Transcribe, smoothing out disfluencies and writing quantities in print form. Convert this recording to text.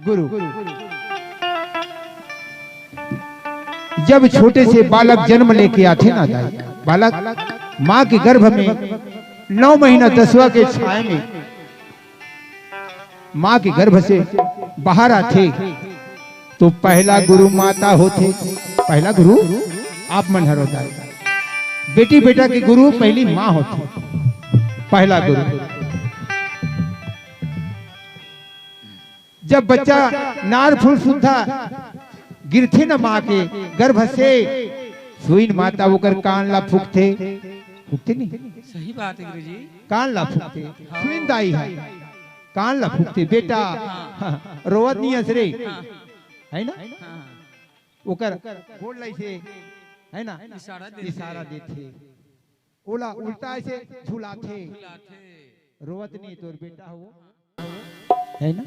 गुरु। जब छोटे से बालक जन्म लेके आते ना दाई, बालक माँ के गर्भ में 9 महीना 10वां के छाए में माँ के गर्भ से बाहर आते तो पहला गुरु माता होते। पहला गुरु आप मनहर होता है, बेटी बेटा के गुरु पहली माँ होती, पहला गुरु। जब बच्चा नार फूल सुधा गिरथे न माँ के गर्भ से, सुईन माता होकर कान ला फूकते, फूकते नहीं, सही बात है गुरुजी। कान ला फूकते, सुईन दाई है, कान ला फूकते, बेटा रोवत नहीं हंस रे, है ना, ओकर गोड़ लाई से, है ना, इशारा देते, ओला उल्टा ऐसे झुलाते, रोवत नहीं तोर बेटा हो, है ना।